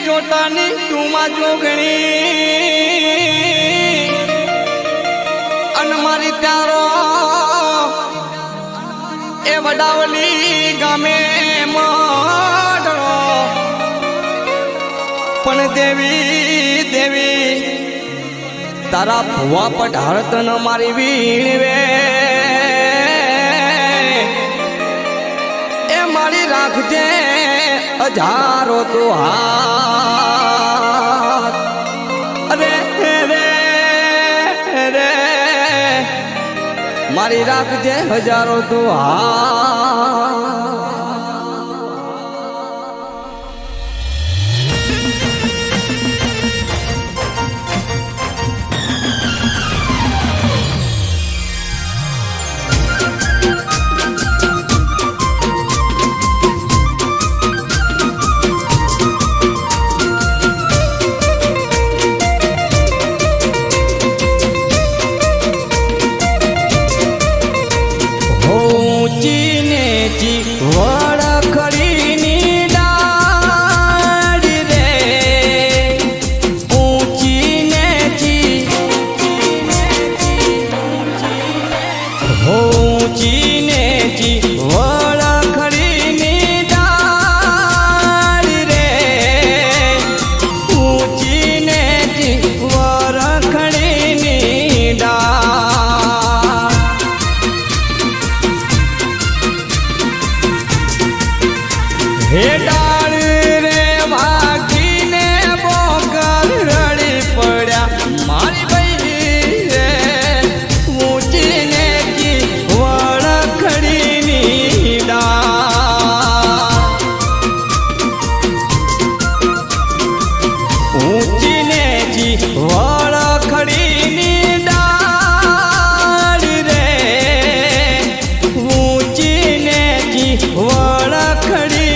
જોટાની તુમાં જોગણી અન મારી ત્યારો એ વડાવલી ગામે મઢડો પણ દેવી દેવી તારા ભુવા પઢારત ન મારી વીણવે એ મારી રાખજે હજારો તો હાથ અરે રે રે મારી રાખજે હજારો તો હાથ हे डाल रे वागीने बोकर रड़ी पड़ा मारी बहनी रे ऊंचीने की वड़खड़ी नीडा ऊंचीने की वड़खड़ी नीडा रे ऊंचीने की वड़खड़ी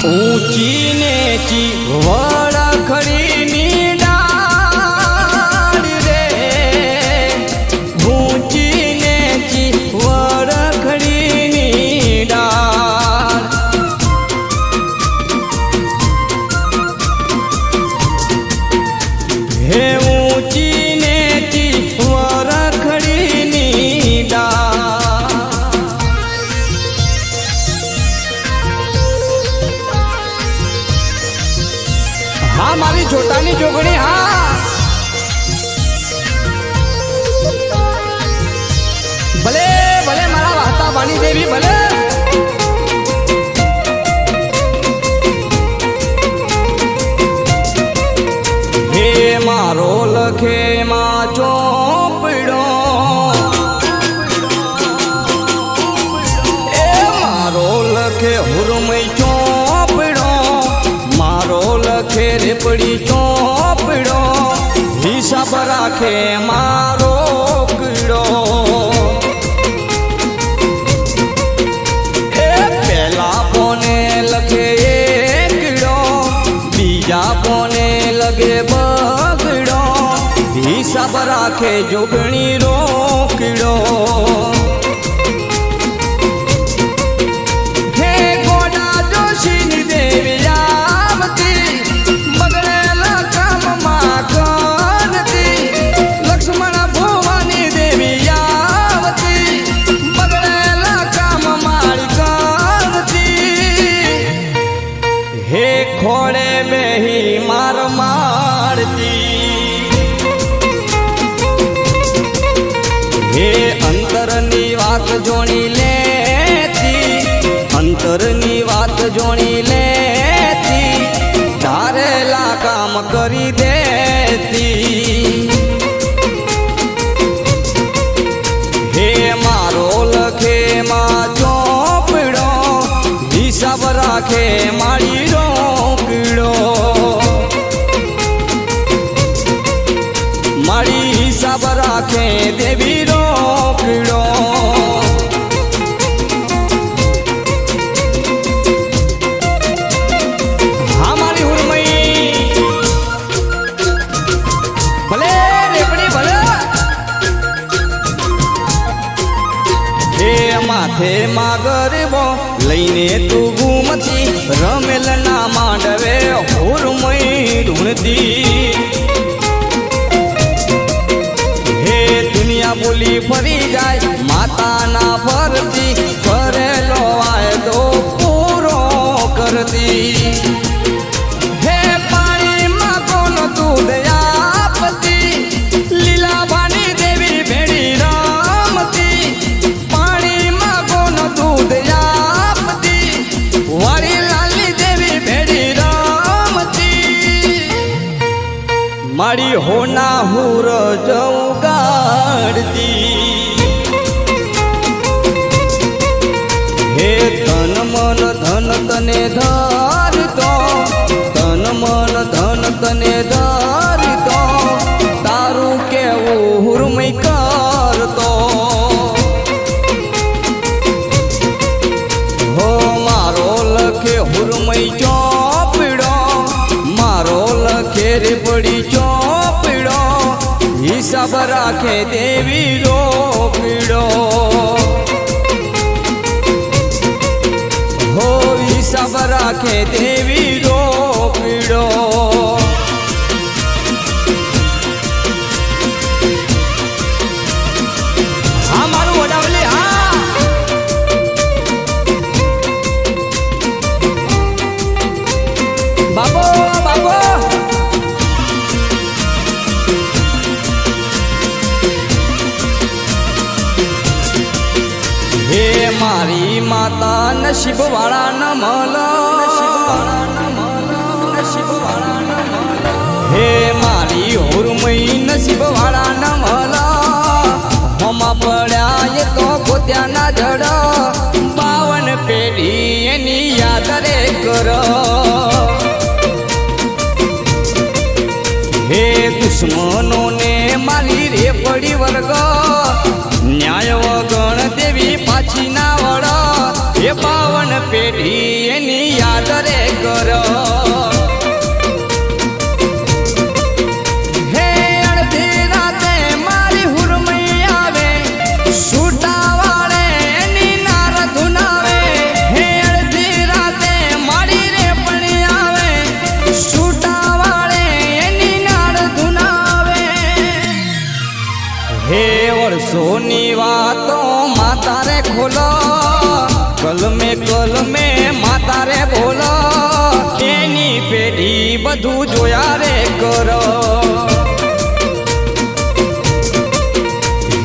ऊंची नेची वड़खड़ी नीडाल रे ऊंची नेची वड़खड़ी नीडाल हे ऊंची नेची वड़खड़ी नीडाल हाँ मारी छोटानी जोगणी हाँ भले भले मारा वाहता वाणी देवी भले हे मारो लखे मा चोपड़ो ए मारो लखे हुरमई चोपड़ो मारो लखे रे पड़ी चोपड़ो हिसाब राखे मारो कीड़ो ए पहला पोने लखे कीड़ो बीजा पोने लगे बगड़ो हिसाब राखे जोगणी रो कीड़ो खोड़े में ही मार मारती हे अंतरनी वात जोणी लेती अंतरनी वात जोणी लेती धारेला काम करी देती હિસાબ રાખે દેવી રોકડો માથે માગરબો લઈને તું ઘૂમતી રમેલ ના માંડવે હોરમય ઢૂંઢતી હે દુનિયા બોલી ફરી જાય માતાના ફરતી કરેલો વાયદો પૂરો કરતી હે પાણીમાં કોણ દૂધ આપતી લીલા બાની દેવી ભેડી રમતી દૂધ આપતી વાળી લાલી દેવી ભેડી રમતી મારી હોના હુર જઉગાડતી હે તન મન ધન તને ધરતો તન મન ધન તને ધરતો તારું કેવું હુરમય કરતો હુરમય ચોપડો મારો લખે રે પડી ચોપડો હિસાબ રાખે દેવી રોકડો હો હિસાબ રાખે દેવી રોકડો હા મારું વડાવલી હા બાબો બાબો હે મારી માતા નસીબ વાળા ન મલ હે મારી હોરમય નસીબ વાળા ન મલ હોમાં પડ્યા એ તો ગોત્યાના જડ 52 પેઢી એની યાદ રે કર હે દુશ્મનો ને મારી રે પડી વર્ગ ન્યાય વગણ દેવી પાછી ના વળ એ 52 પેઢી એની યાદ રે કર હે અડધી રાતે મારી હુરમય આવે છૂટા વાળે એની નાર ધુનાવે હે અડધી રાતે મારી રે પડી આવે છૂટા વાળે હે વર્ષોની વાતો માતા રે ખોલો કલમે કલમે માતા રે બોલો એની પેઢી બધું જોયા રે કરો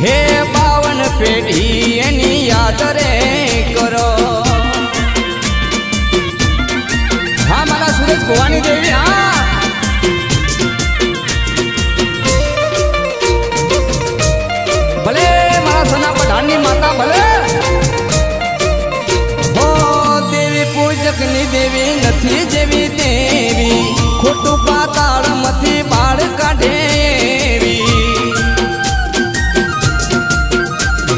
હે 52 પેઢી એની યાદ રે કરો હા મારા સુરેશ ભવાની દેવી હા ભલે મારા સના પઠાણની માતા ભલે હો દેવી પૂજકની દેવી નથી જેવી દેવી ખોટું પાતાળમાંથી બાળ કાઢે એવી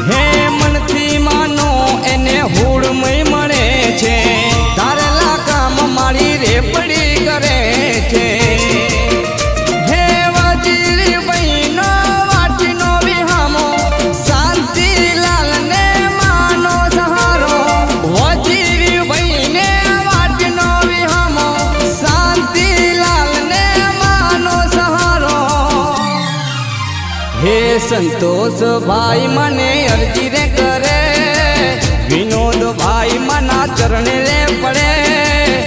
હે મનથી માનો એને હુરમય મળે છે ધારેલા કામ મારી રે પડી કરે છે હે સંતોષ ભાઈ મને અરજી રે કરે વિનોદ ભાઈ મના ચરણે રે પડે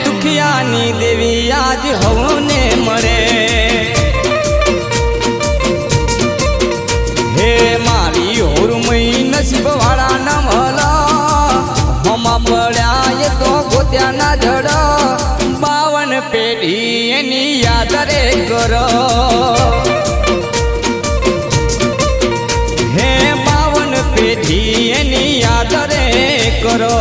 દુખિયાની દેવી આજ હવને મળે હે મારી હોરમય નસીબ વાળા ન મલ હમા પડ્યા એ તો ગોત્યાના જડ 52 પેઢી એની યાદ રે કર પેઢી એની યાદ રે કરો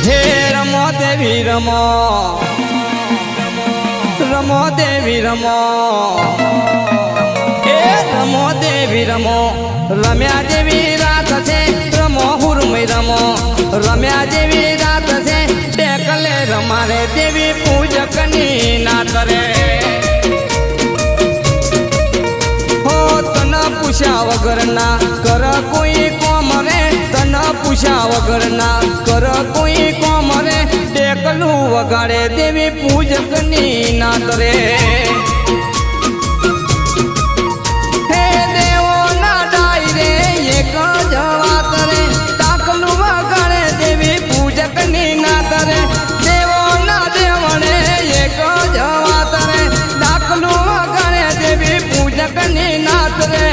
હે રમો દેવી રમો, રમો દેવી રમો, એ રમો દેવી રમો, રમ્યા જેવી રાત છે રમો હુરમય રમો, રમ્યા જેવી રાત છે ટેકલે રમારે દેવી પૂજકની નાત રે. હો તને પૂછ્યા વગર ના કર કોઈ કોમ રે, તને પૂછ્યા વગર ના કર કોઈ કોમ રે, ટેકલું વગાડે દેવી પૂજકની નાત રે. હે દેવો ના ડાયરે એક જ વાત રે, ટાકલું વગાડે દેવી પૂજકની નાત રે. દેવો ના દેવણે એક જ વાત રે, ટાકલું વગાડે દેવી પૂજકની નાત રે.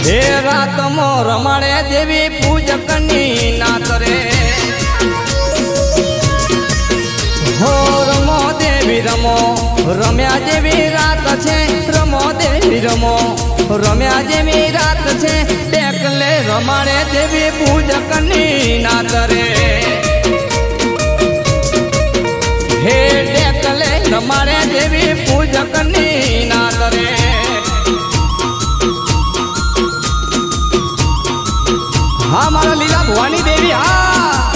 હે રાતમો રમાડે દેવી પૂજકની નાત રે. હો રમો દેવી રમો, રમ્યા જેવી રાત છે રમો દેવી રમો, રમ્યા જેવી રાત છે ટેકલે રમાડે દેવી પૂજકની નાત રે. હે ટેકલે રમાડે દેવી પૂજકની નાત રે. હા મારા લીલા ભવાની દેવી, હા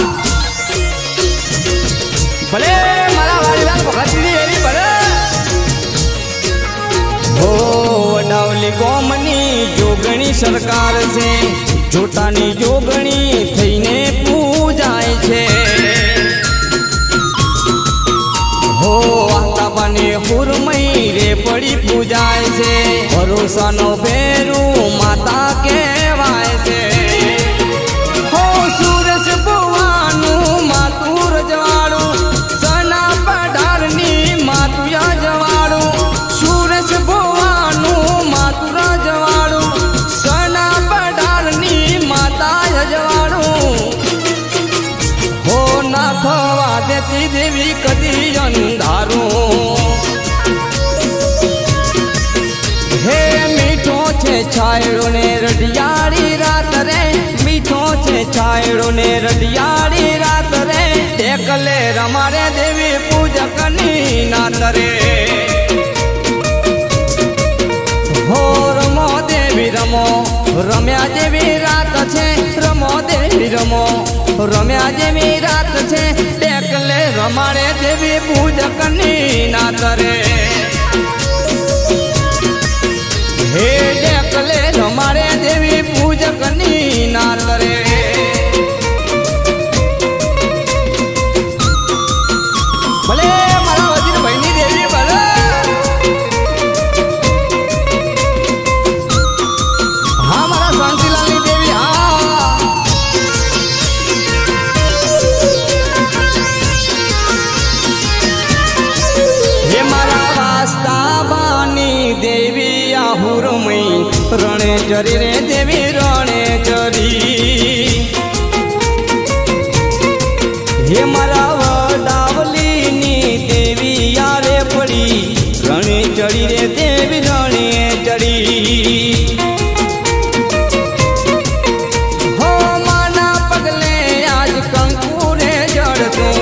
ભલે મારા વાલીલાલ ભગતની દેવી ભલે. હો વડાવલી ગોમની જોગણી સરકાર છે, જોટાની જોગણી થઈને પૂજાય છે. હો આતાબાની હુરમઈ રે પડી પૂજાય છે, ભરોસાનો ભેરું માતા કહેવાય છે. હો સુરજ ભુવાનું માતું રજવાડું, સના પઢારની માતું યજવાડું, સુરજ ભુવાનું માતું રજવાડું, સના પઢારની માતા યજવાડું. હો ના થવા દેતી દેવી કદી અંધારું. હે મીઠો છે છાયડો ને રડિયાળી રાત રે, મીઠો છે છાયડો ને રડિયાળી રાત રે, ટેકલે રમાડે દેવી પૂજકની નાત રે. હો રમો દેવી રમો, રમ્યા જેવી રાત છે રમો દેવી રમો, રમ્યા જેવી રાત છે ટેકલે રમાડે દેવી પૂજકની નાત રે. હે ટેકલે રમાડે દેવી પૂજકની નાત રે. ભલે મારા વજીર ભાઈની દેવી ભલે. હા મારા શાંતિલાલની દેવી, હા હે મારા વાસ્તાબાની દેવી હુરમઈ રણે ચરી રે દેવી રણે ચરી. હે મારા વડાવલીની દેવી યારે પડી રણે ચડી રે દેવી રણે ચડી. હો માના પગલે આજ કંકુ રે જડતું,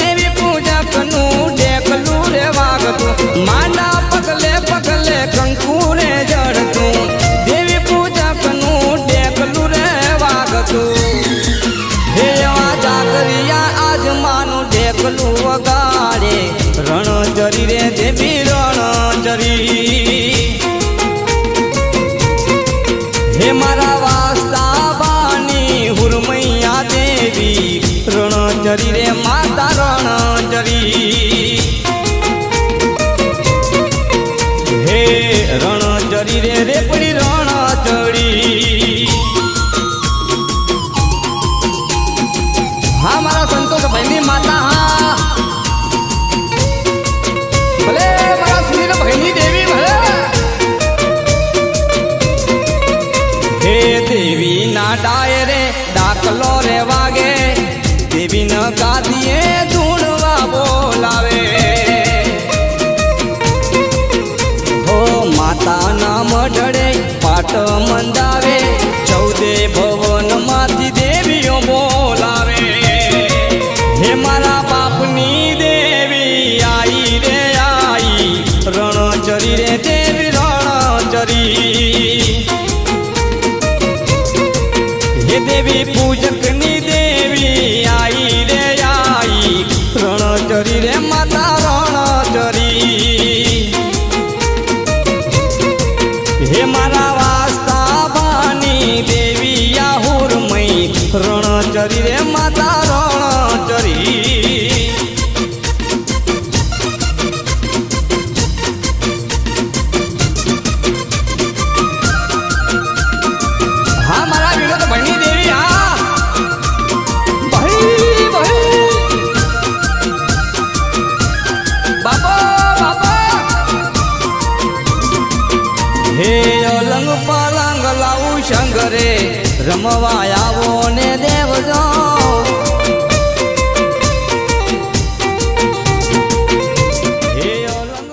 દેવી પૂજકનું ડેકલું રે વાગતું. માના પગલે પગલે કંકુ રે જડતું, દેવી પૂજકનું ડેકલું રે વાગતું. હે આ જાગરિયા આજ માનું ડેકલું વગાડે રણ ચરી રે દેવી રણ ચરી. હે મારા વાસ્તાબાની હુરમૈયા દેવી રણ ચરી રે માતા રણ ચરી. હે રણ ચરી રે રે પડી રણ ચડી. હા મારા સંતોષ ભાઈની માતા, હા ભલે મારા સુનિલ ભાઈની દેવી ભલે. હે દેવી ના ડાયરે ડાકલો રે વાગે, દેવી ન ગાદીએ ધૂણવા બોલાવે. હો માતા ના મઢડે પાટ મંદાવે, 14 ભવન માંથી દેવીઓ બોલાવે. દેવી પૂજકની દેવી આઈ રે આઈ રણચરી રે માતા રણચરી હે મારા વાસ્તા બાની દેવી આહુરમય રણચરી રે માતા રણચરી હા મારા વિનોદ ભાઈની દેવી હા ભાઈ ભાઈ બાપા બાપા હે અલંગ પલંગ લાવું શંકરે રમવા આવો ને દેવજો હે અલંગ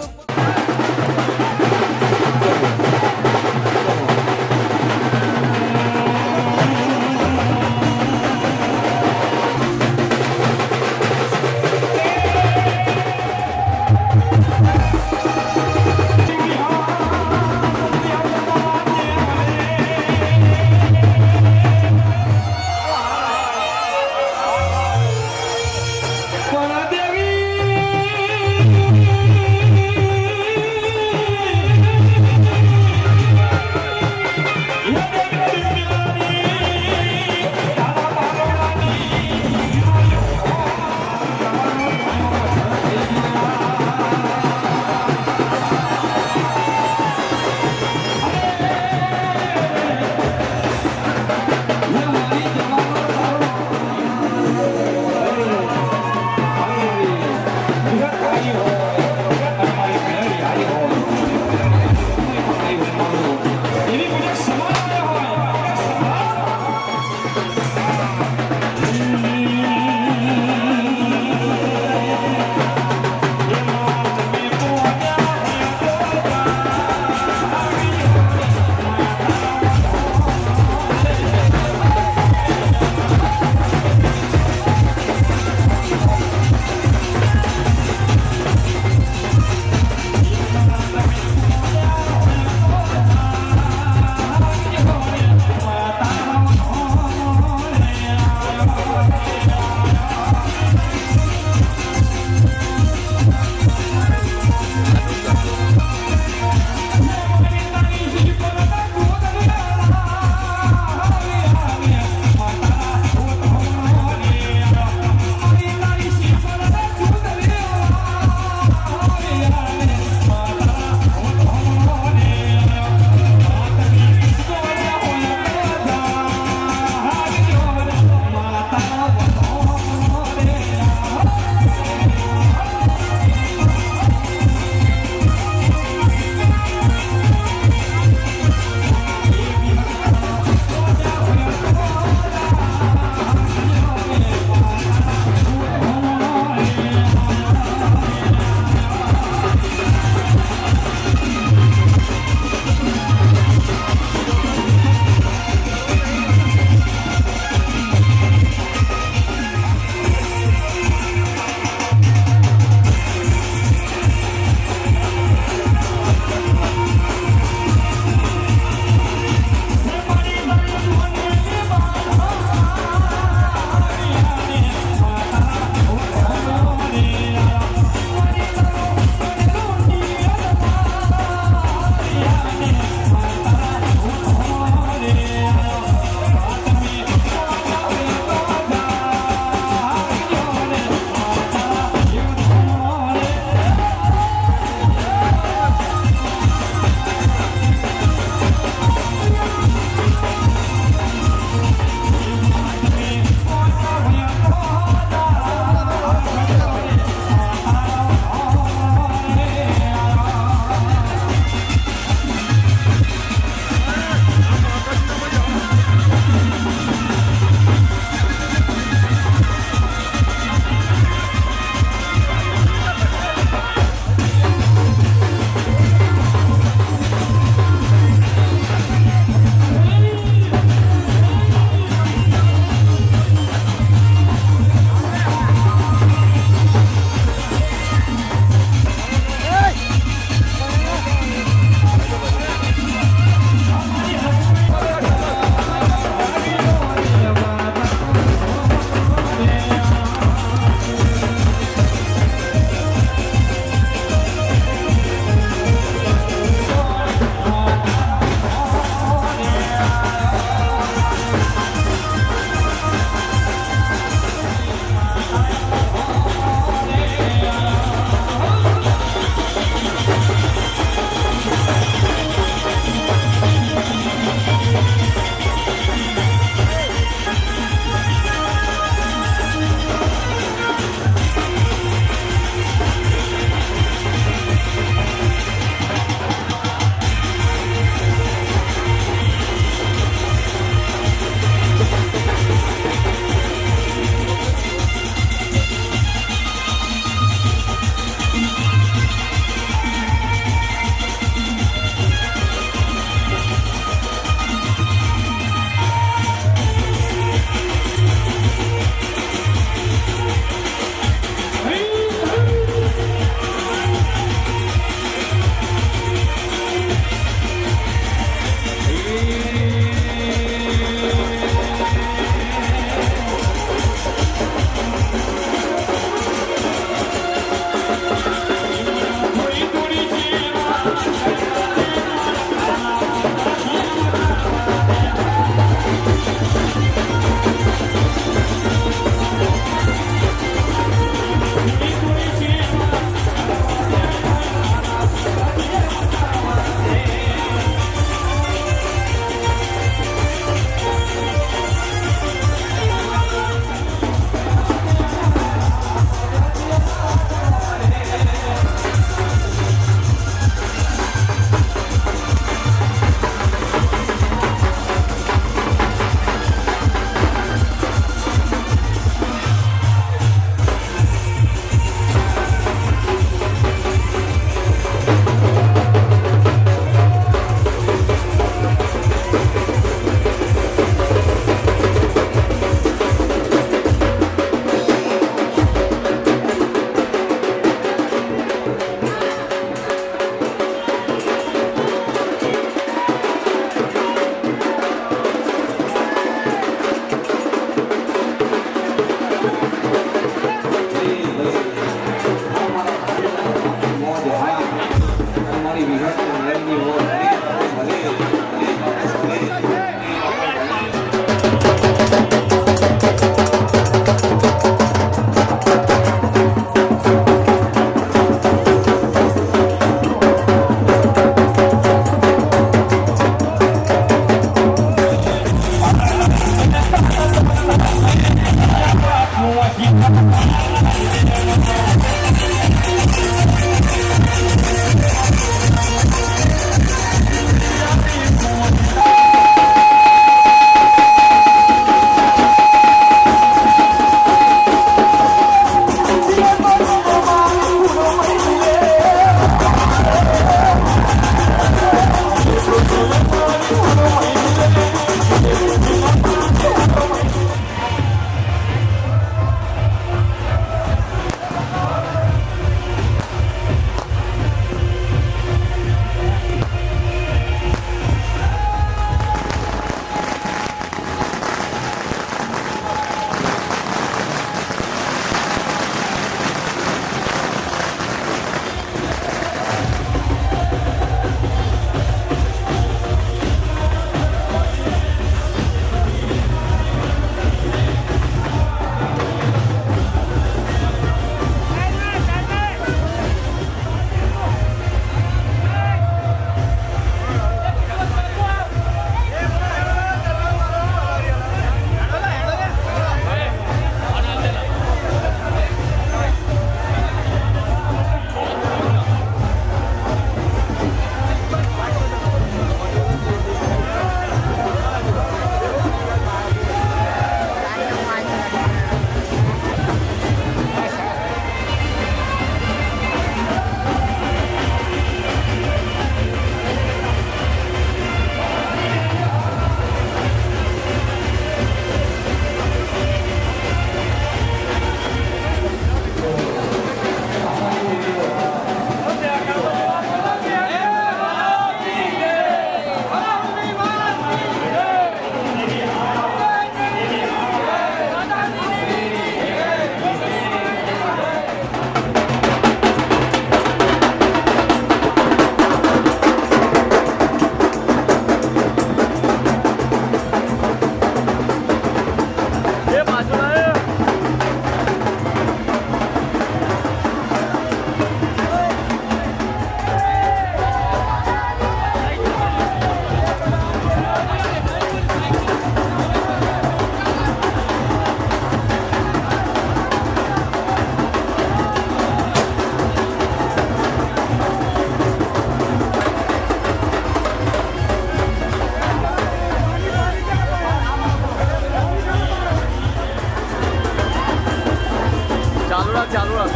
ચાલુ રાખ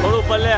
થોડું ઉપર લે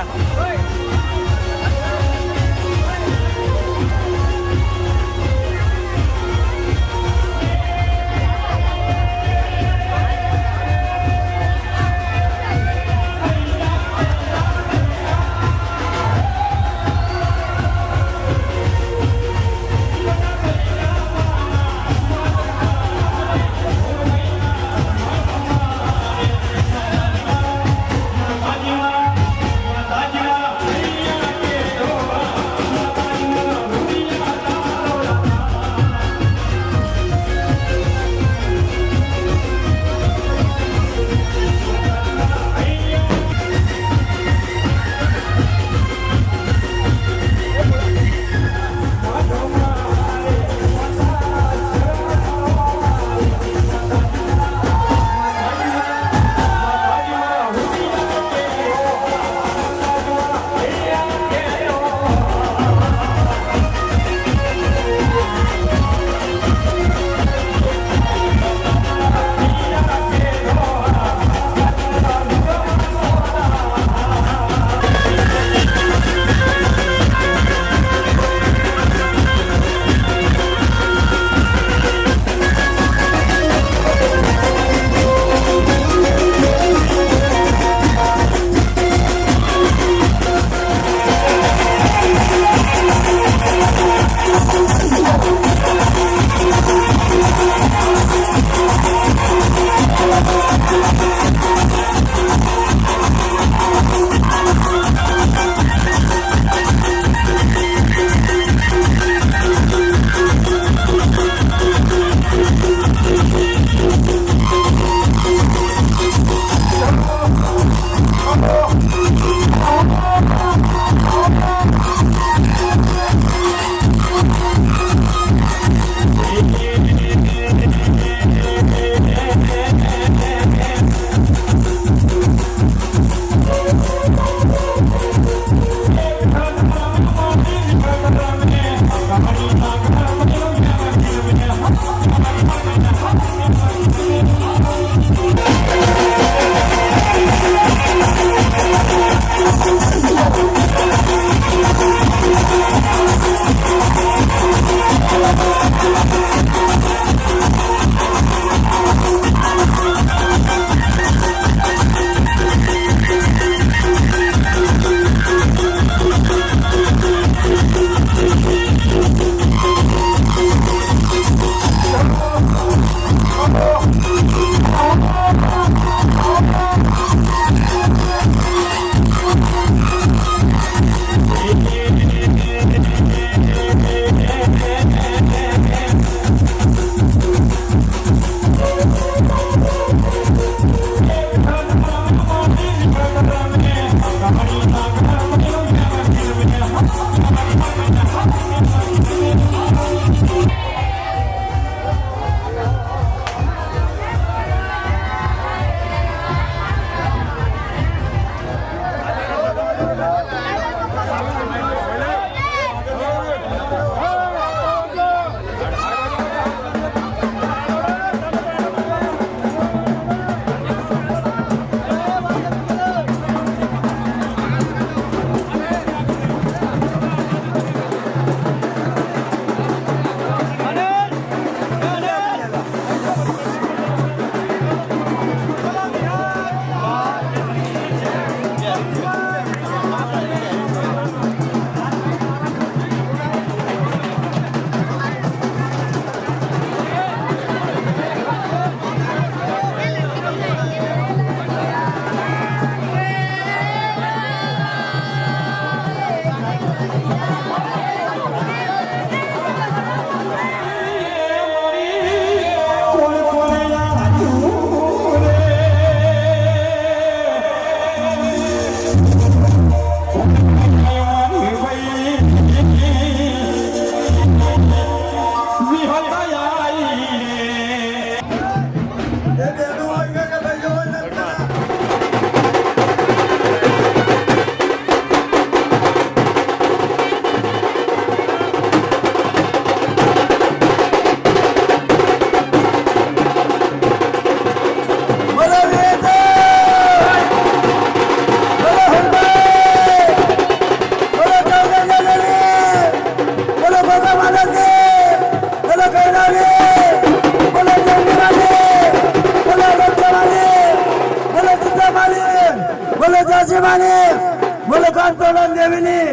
માલન દેવીની,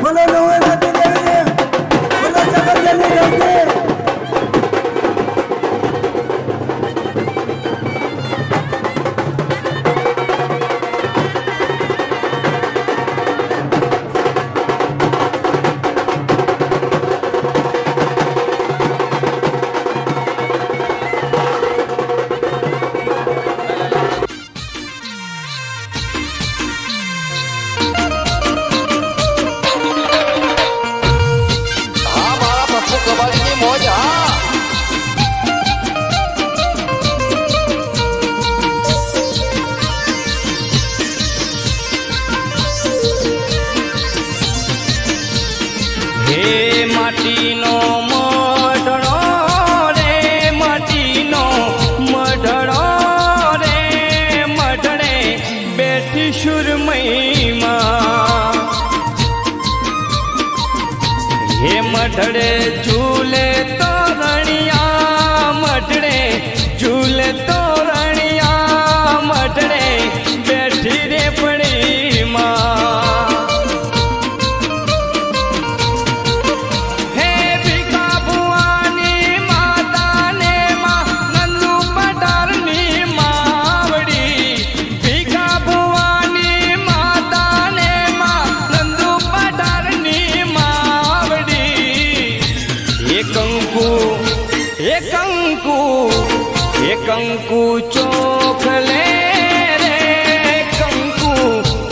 બોલો નવનાથી દેવીની, બોલો જગતજનની દેવીની. માટીનો મઢડો રે માટીનો મઢડો રે મઢડે બેઠી સુરમઈમાં હે મઢડે ઝૂલે તોરણિયા મઢડે ઝૂલે તોરણિયા મઢડે બેઠી રે પડીમાં કંકુ ચોખલે રે કંકુ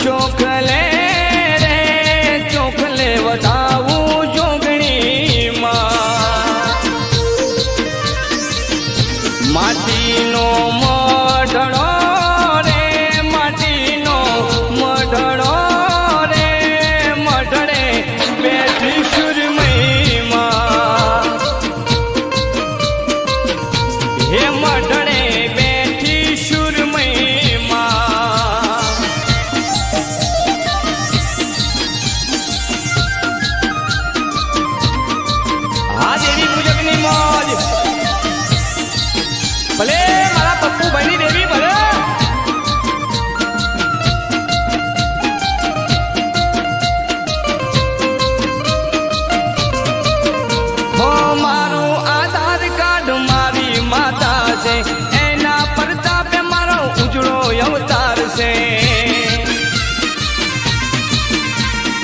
ચોખલે રે ચોખલે વધાવું જોગણીમાં માટીનો મઢડો રે માટીનો મઢડો રે મઢડે બેઠી સુરમઈમાં હે મઢડે બેઠી સુરમઈમાં હા દેવી પૂજકની મોજ ભલે મારા પપ્પુ ભાઈની દેવી ભલે હો મારું આધાર કાર્ડ મારી માતા છે એના પ્રતાપે મારો ઉજળો અવતાર છે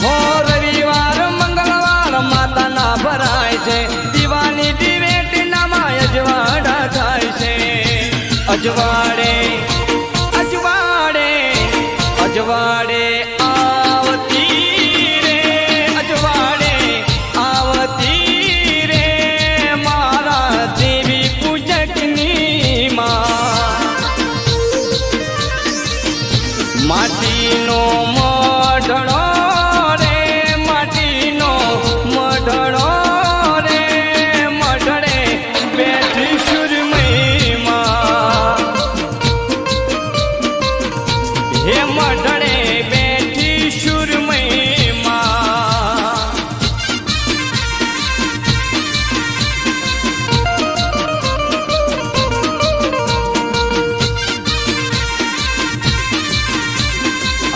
હો રવિવાર મંગળવાર માતાના ભરાય છે દીવાની દિવેટ નામાં અજવાડા થાય છે અજવાડે અજવાડે અજવાડે આવતી રે અજવાડે આવતી રે મારા દેવી પૂજકની માટીનો મઢડો રે માટીનો મઢડો રે મઢડે બેઠી સુરમઈમાં હે મઢડે બેઠી સુરમઈમાં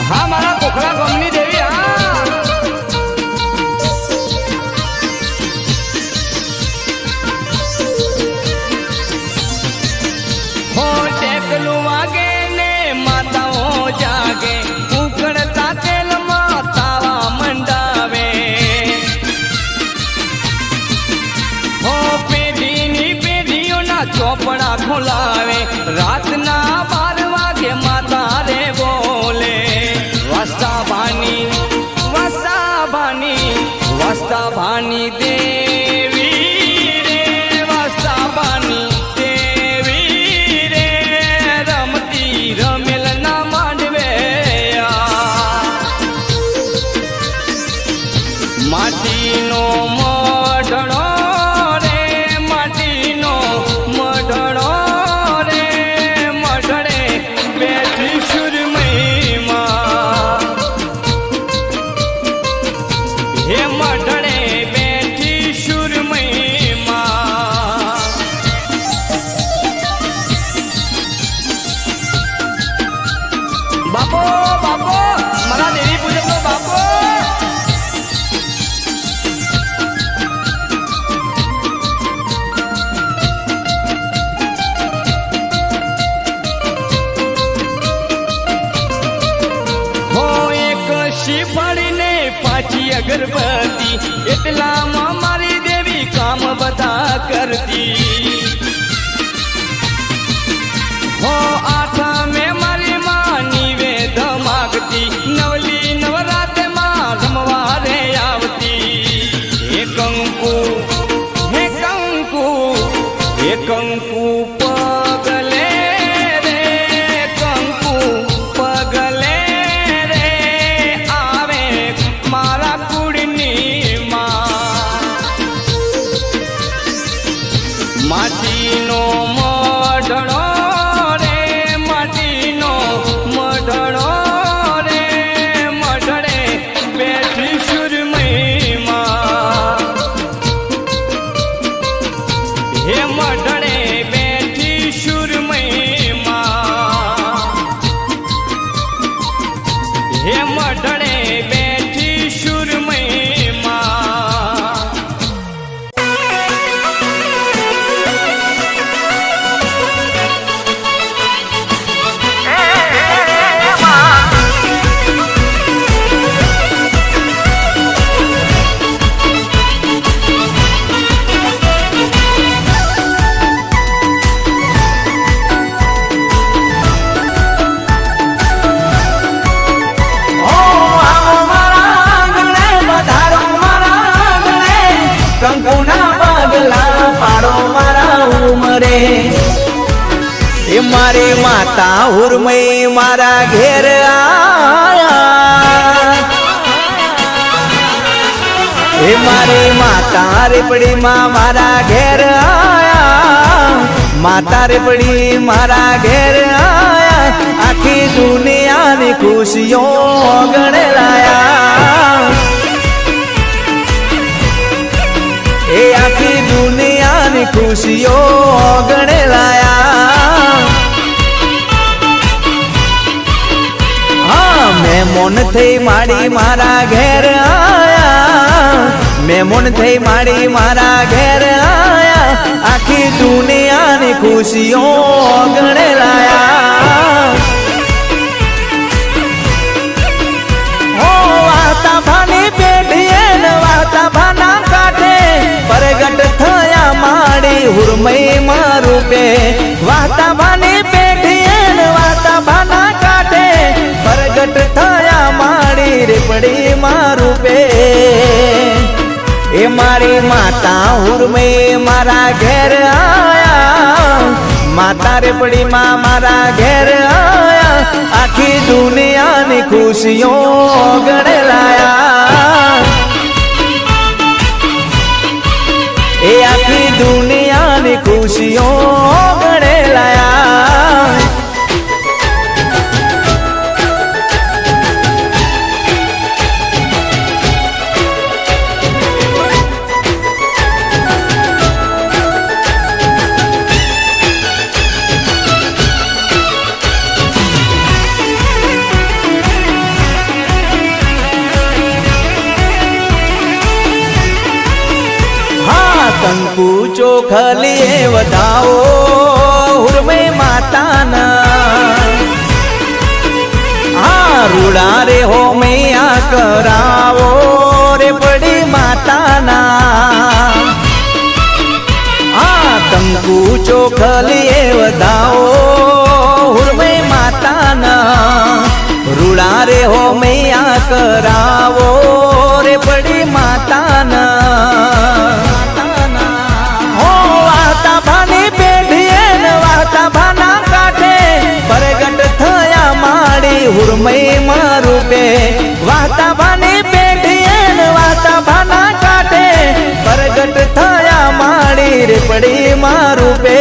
હા મારા પોખરા ગામની દેવી હા હો ટેકલું વાગે ને માતાઓ જાગે ઉકળતા તેલમાં તાવા મંડાવે હો પેઢીની પેઢીઓના ચોપડા ખોલાવે રાતના 12 વાગે માતા રે બોલે વસ્તા ભાની દેવી રે વસ્તા ભાની દેવી રે રમતી રમેલ ના માંડવે માટીનો મઢડો રે માટીનો મઢડો રે મઢડે બેઠી સુરમઈમાં હે મઢડે બેઠી સુરમઈમાં બાપો બાપો મારા દેવી પૂજકનો બાપો પાછી અગરબત્તી એટલામાં મારી દેવી કામ બધા કરતી હો આઠા મેં મારી માં નિવેદ માગતી નવલી નવરાત્રે માં રમવા રે આવતી હે કંકુ હે કંકુ હે કંકુ પગલે રે કંકુ પગલે રે આવે મારા કુળની માં માટીનો મઢડો રે માટીનો મઢડો રે મઢડે બેઠી સુરમઈ માં હે મઢડે બેઠી સુરમઈ માં હે મઢડે બેઠી સુરમઈ માં મારી માતા ઉર્મઈ મારા ઘેર આયા હે મારી માતા રેપડી માં મારા ઘેર આયા માતા રેપડી મારા ઘેર આયા આખી દુનિયાની ખુશીઓ ગણે લાયા એ આખી દુનિયાની ખુશીઓ ગણે લાયા હા મહેમાન થઈ માડી મારા ઘેર આયા મહેમાન થઈ માડી મારા ઘેર આયા આખી દુનિયાની ખુશીઓ ગણે લાયા હો વાતા ભાની પેઢીએ ને વાતા ભાના કાઢે પ્રગટ થયા માડી ઉર્મઈ માં રૂપે વાતા ભાની પેઢીએ ને વાતા ભાના કાઢે પ્રગટ થયા માડી રેપડી માં રૂપે એ મારી માતા ઉર્મઈ મારા ઘેર આયા માતા રેપડી માં મારા ઘેર આયા આખી દુનિયાની ખુશીઓ ગણે લાયા એ આખી દુનિયાની ખુશીઓ ગણે લાયા કંકુ ચોખલીએ વધાવો ઉર્મઈ માતાના હા રૂડા રે હો મૈયા કરાવો રે પડી માતાના હા કંકુ ચોખલીએ વધાવો ઉર્મઈ માતાના રૂડા રે હો મૈયા કરાવો રે પડી માતાના પ્રગટ થયા માડી ઉર્મઈ માં રૂપે વાતા ભાની પેઢીએ ને વાતા ભાના કાઢે પ્રગટ થયા માડી રેપડી માં રૂપે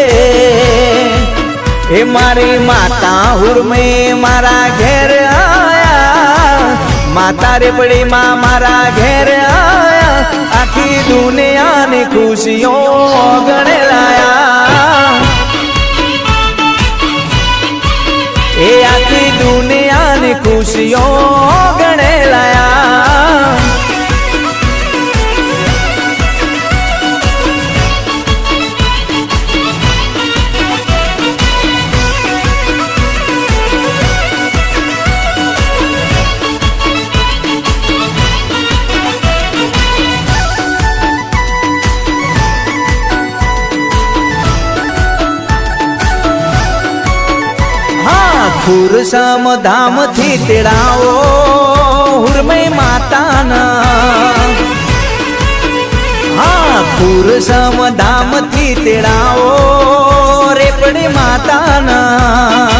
એ મારી માતા ઉર્મઈ મારા ઘેર આયા માતા રેપડી માં મારા ઘેર આયા આખી દુનિયાની ખુશીઓ ગણે લાયા એ આખી દુનિયાની ખુશીઓ ગણે લાયા ખુરસમ ધામથી તેડાવો હુરમય માતાના હા ખુરસમ ધામથી તેડાવો રેપડી માતાના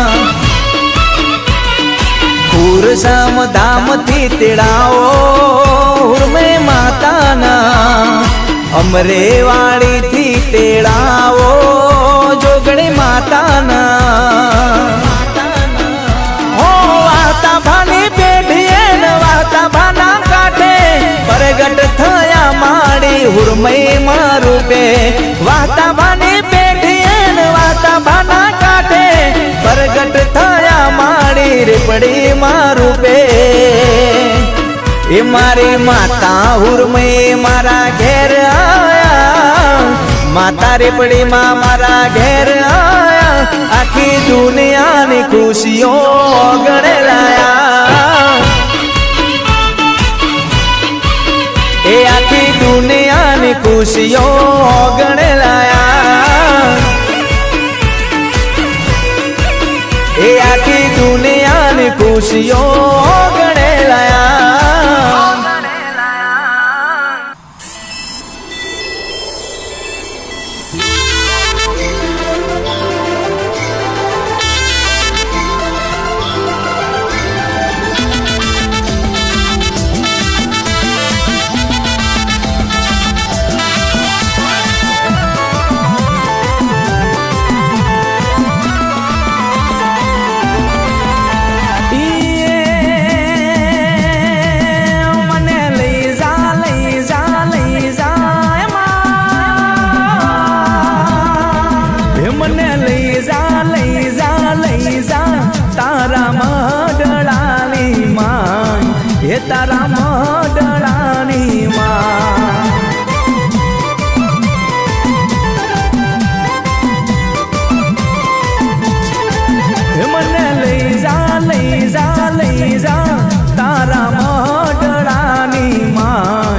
ખુરસમ ધામથી તેડાવો હુરમય માતાના અમરેવાડીથી તેડાવો જોગણી માતાના હો વાતા ભાની પેઢીએ ને વાતા ભાના કાંઠે પ્રગટ થયા માડી હુરમય માં રૂપે વાતા ભાની પેઢીએ ને વાતા ભાના કાંઠે પ્રગટ થયા માડી રેપડી માં રૂપે એ મારી માતા હુરમય મારા ઘેર આયા માતા રેપડી માં મારા ઘેર આયા આખી દુનિયાની ખુશીઓ ગણે લાયા એ આખી દુનિયાની ખુશીઓ ગણે લાયા એ આખી દુનિયાની ખુશીઓ ગણે લાયા તારા મડળાની માં મને લઈ જા તારા મડળાની માં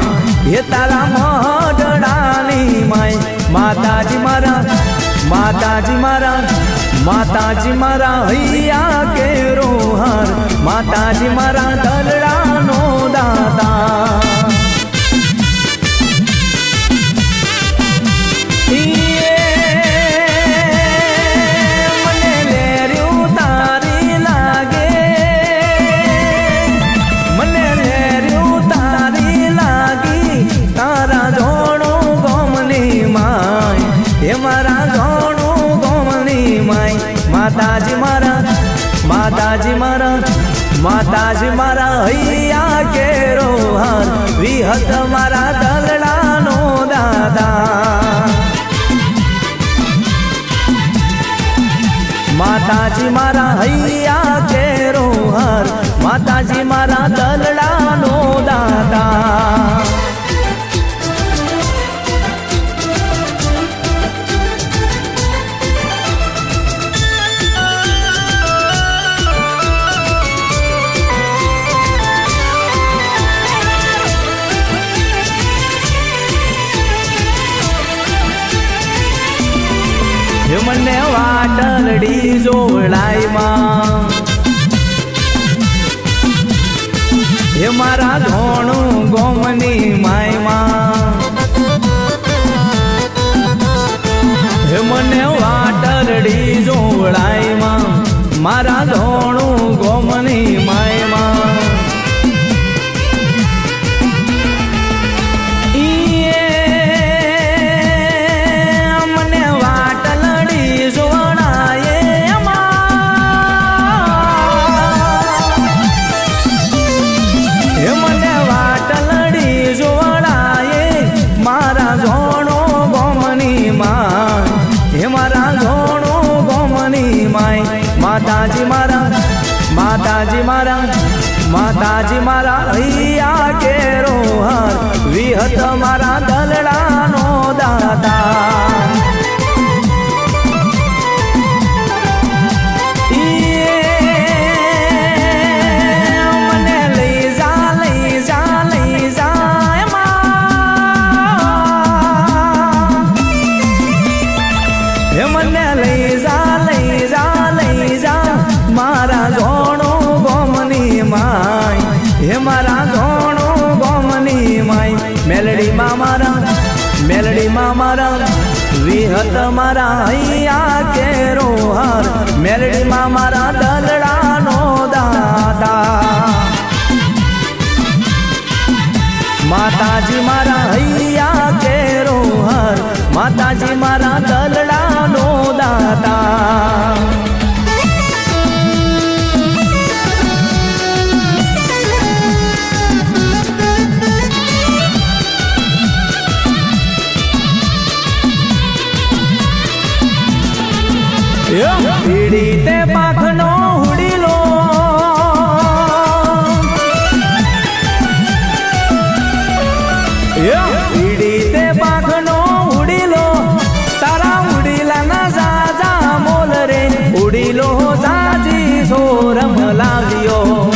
એ તારા મડળાની માય માતાજી મારા હૈયા કેરો હાર માતાજી મારા દલડાનો દાતા મને લેર્યું તારી લાગે મને લેર્યું તારી લાગી તારા જોડું ગોમની માય એ મારા જોડું ગોમની માય માતાજી મારા હૈયા કેરો હાર વિહત મારા દલડાનો દાદા માતાજી મારા હૈયા કેરો હાર માતાજી મારા દલડાનો દાદા મને વાટરડી જોડાઈમાં એ મારા ધોણું ગોમની માયમાં એ મને વાટરડી જોડાઈમાં મારા ધોણું ગોમની માયમાં મેલડીમાં મારા વિહત મારા અહીંયા કેરો હાર મેલડીમાં મારા દલડાનો દાદા માતાજી મારા હૈયા કેરો હાર માતાજી મારા દલડાનો દાદા પીડી તે પાખનો હુડીલો પીડી તે પાખનો હુડીલો તારા ઉડીલાના જાજા મોલ રે ઉડીલો જાજી સોરમ લાવ્યો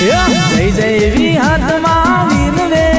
જય જય વિહતમાં વિનવે